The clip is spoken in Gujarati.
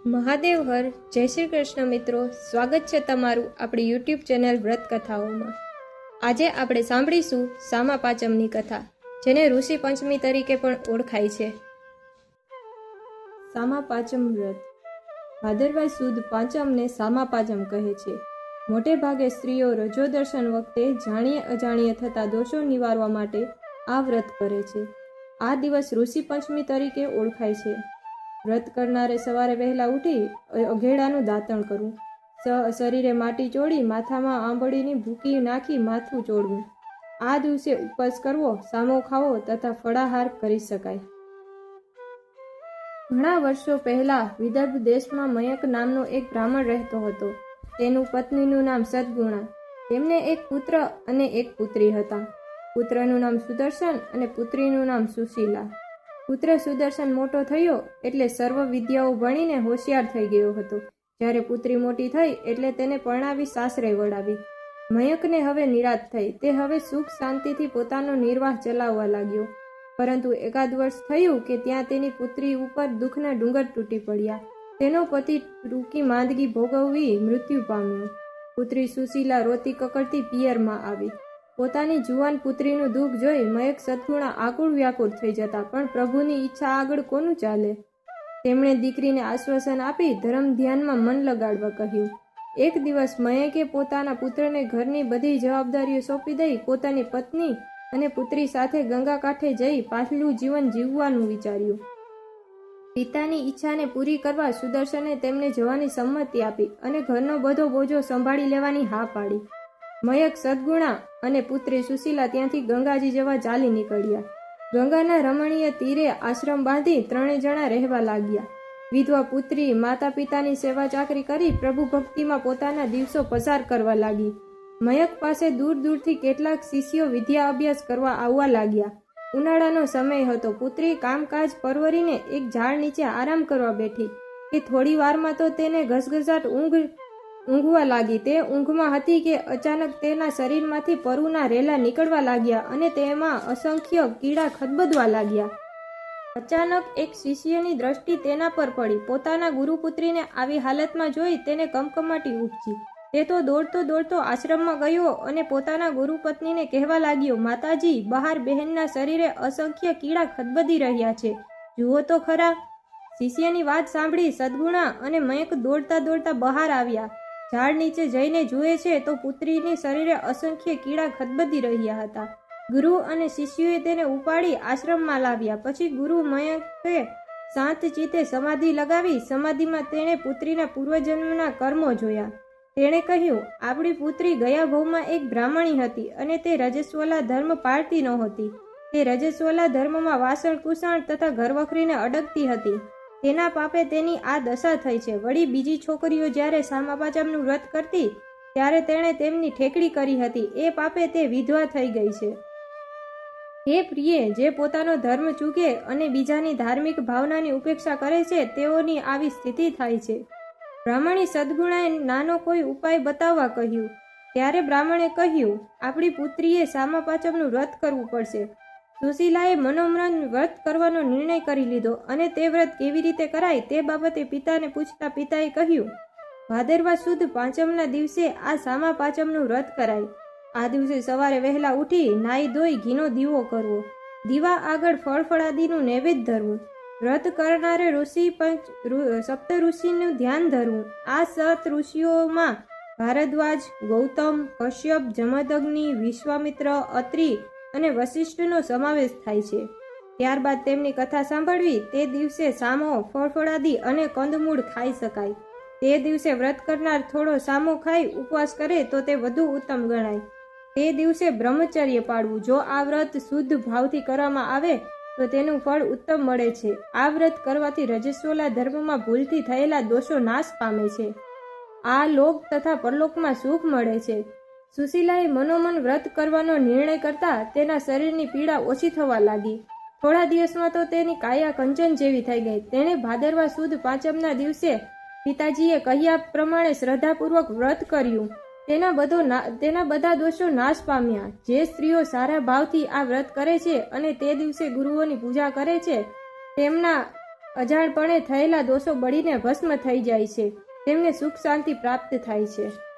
મહાદેવ હર જય શ્રી કૃષ્ણ મિત્રો, સ્વાગત છે તમારું આપણી યુટ્યુબ ચેનલ વ્રત કથાઓમાં। આજે આપણે સાંભળીશું સામા પાંચમની કથા, જેને ઋષિ પંચમી તરીકે પણ ઓળખાય છે। સામા પાંચમ વ્રત ભાદરવા સુદ પાંચમને સામા પાંચમ કહે છે। મોટે ભાગે સ્ત્રીઓ રજો દર્શન વખતે જાણીએ અજાણીએ થતા દોષો નિવારવા માટે આ વ્રત કરે છે। આ દિવસ ઋષિ પંચમી તરીકે ઓળખાય છે। વ્રત કરનારે સવારે વહેલા ઉઠી અઘેડાનું દાંતણ કરવું, શરીરે માટી ચોળી માથામાં આંબળીની ભૂકી નાખી માથું ચોળવું। આ દિવસે ઉપવાસ કરવો, સામો ખાવો તથા ફળાહાર કરી શકાય। ઘણા વર્ષો પહેલા વિદર્ભ દેશમાં મયંક નામનો એક બ્રાહ્મણ રહેતો હતો। તેનું પત્નીનું નામ સદગુણા। તેમને એક પુત્ર અને એક પુત્રી હતા। પુત્રનું નામ સુદર્શન અને પુત્રીનું નામ સુશીલા। પુત્ર સુદર્શન મોટો થયો એટલે સર્વ વિદ્યાઓ ભણીને હોશિયાર થઈ ગયો હતો। જ્યારે પુત્રી મોટી થઈ એટલે તેને પરણાવી સાસરે વળાવી। મયંકને હવે નિરાશ થઈ। તે હવે સુખ શાંતિથી પોતાનો નિર્વાહ ચલાવવા લાગ્યો। પરંતુ એકાદ વર્ષ થયું કે ત્યાં તેની પુત્રી ઉપર દુઃખના ડુંગર તૂટી પડ્યા। તેનો પતિ ટૂંકી માંદગી ભોગવવી મૃત્યુ પામ્યો। પુત્રી સુશીલા રોતી કકડતી પિયરમાં આવી। પોતાની જુવાન પુત્રીનું દુઃખ જોઈ મયંક સદગુણા આકુળ વ્યાકુળ થઈ જતા, પણ પ્રભુની ઈચ્છા આગળ કોનું ચાલે? તેમણે દીકરીને આશ્વાસન આપી ધર્મ ધ્યાનમાં મન લગાડવા કહ્યું। એક દિવસ મયંકે પોતાના પુત્રને ઘરની બધી જવાબદારીઓ સોંપી દઈ પોતાની પત્ની અને પુત્રી સાથે ગંગા કાંઠે જઈ પાછલું જીવન જીવવાનું વિચાર્યું। પિતાની ઈચ્છાને પૂરી કરવા સુદર્શને તેમને જવાની સંમતિ આપી અને ઘરનો બધો બોજો સંભાળી લેવાની હા પાડી। મયંક, સદગુણા અને પુત્રી સુશીલા ત્યાંથી ગંગાજી જવા ચાલી નીકળ્યા। ગંગાના રમણીય તીરે આશ્રમ બાંધી ત્રણે જણા રહેવા લાગ્યા। વિધવા પુત્રી માતા પિતાની સેવા ચાકરી કરી પ્રભુ ભક્તિમાં પોતાના દિવસો પસાર કરવા લાગી। મયંક પાસે દૂર દૂરથી કેટલાક શિષ્યો વિદ્યા અભ્યાસ કરવા આવવા લાગ્યા। ઉનાળાનો સમય હતો। પુત્રી કામકાજ પરવરીને એક ઝાડ નીચે આરામ કરવા બેઠી કે થોડી વારમાં તો તેને ઘસઘસાટ ઊંઘવા લાગી। તે ઊંઘમાં હતી કે અચાનક તેના શરીરમાંથી પરુના રેલા નીકળવા લાગ્યા અને તેમાં અસંખ્ય કીડા ખદબદવા લાગ્યા। અચાનક એક શિષ્યની દ્રષ્ટિ તેના પર પડી। પોતાના ગુરુપુત્રીને આવી હાલતમાં જોઈ તેને કમકમાટી ઉપજી। તે તો દોડતો દોડતો આશ્રમમાં ગયો અને પોતાના ગુરુપત્નીને કહેવા લાગ્યો, માતાજી, બહાર બહેનના શરીરે અસંખ્ય કીડા ખદબદી રહ્યા છે, જુઓ તો ખરા। શિષ્યની વાત સાંભળી સદગુણા અને મયંક દોડતા દોડતા બહાર આવ્યા। ઝાડ નીચે જઈને જુએ છે તો પુત્રીની શરીરે અસંખ્ય કીડા ખદબદી રહ્યા હતા। ગુરુ અને શિષ્યોએ તેને ઉપાડી આશ્રમમાં લાવ્યા। પછી ગુરુ મયંકે શાંત ચિત્તે સમાધિ લગાવી। સમાધિમાં તેણે પુત્રીના પૂર્વજન્મના કર્મો જોયા। તેણે કહ્યું, આપણી પુત્રી ગયા ભવમાં એક બ્રાહ્મણી હતી અને તે રજસ્વલા ધર્મ પાળતી નહોતી। તે રજસ્વલા ધર્મમાં વાસણ કુસણ તથા ઘરવખરીને અડકતી હતી। તેના પાપે તેની આ દશા થઈ છે। વળી બીજી છોકરીઓ જ્યારે સામા પાંચમનું વ્રત કરતી ત્યારે તેણે તેમની ઠેકડી કરી હતી, એ પાપે તે વિધવા થઈ ગઈ છે। હે પ્રિયે, જે પોતાનો ધર્મ ચૂકે અને બીજાની ધાર્મિક ભાવનાની ઉપેક્ષા કરે છે તેઓની આવી સ્થિતિ થાય છે। બ્રાહ્મણી સદગુણાએ નાનો કોઈ ઉપાય બતાવવા કહ્યું। ત્યારે બ્રાહ્મણે કહ્યું, આપણી પુત્રીએ સામા પાંચમનું વ્રત કરવું પડશે। સુશીલાએ મનોમન વ્રત કરવાનો નિર્ણય કરી લીધો અને તે વ્રત કેવી રીતે કરાય તે બાબતે પિતાને પૂછતા પિતાએ કહ્યું, ભાદરવા સુદ પાંચમના દિવસે આ સામા પાંચમનું વ્રત કરાય। આ દિવસે સવારે વહેલા ઉઠી નાઈ ધોઈ ઘીનો દીવો કરવો, દીવા આગળ ફળફળાદીનું નૈવેદ્ય ધરવું। વ્રત કરનારે સપ્ત ઋષિનું ધ્યાન ધરવું। આ 7 ઋષિઓમાં ભારદ્વાજ, ગૌતમ, કશ્યપ, જમદગ્નિ, વિશ્વામિત્ર, અત્રિ અને વશિષ્ઠનો સમાવેશ થાય છે। ત્યારબાદ તેમની કથા સાંભળવી। તે દિવસે સામો, ફળફળાદી અને કંદમૂળ ખાઈ શકાય। તે દિવસે વ્રત કરનાર થોડો સામો ખાઈ ઉપવાસ કરે તો તે વધુ ઉત્તમ ગણાય। તે દિવસે બ્રહ્મચર્ય પાળવું। જો આ વ્રત શુદ્ધ ભાવથી કરવામાં આવે તો તેનું ફળ ઉત્તમ મળે છે। આ વ્રત કરવાથી રજસ્વલા ધર્મમાં ભૂલથી થયેલા દોષો નાશ પામે છે। આ લોક તથા પરલોકમાં સુખ મળે છે। સુશીલાએ મનોમન વ્રત કરવાનો નિર્ણય કરતા તેના શરીરની પીડા ઓછી થવા લાગી। થોડા દિવસમાં તો તેની કાયા કંચન જેવી થઈ ગઈ। તેણે ભાદરવા સુદ પાંચમના દિવસે પિતાજીએ કહ્યા પ્રમાણે શ્રદ્ધાપૂર્વક વ્રત કર્યું। તેના બધા દોષો નાશ પામ્યા। જે સ્ત્રીઓ સારા ભાવથી આ વ્રત કરે છે અને તે દિવસે ગુરુઓની પૂજા કરે છે તેમના અજાણપણે થયેલા દોષો બળીને ભસ્મ થઈ જાય છે. તેમને સુખ શાંતિ પ્રાપ્ત થાય છે.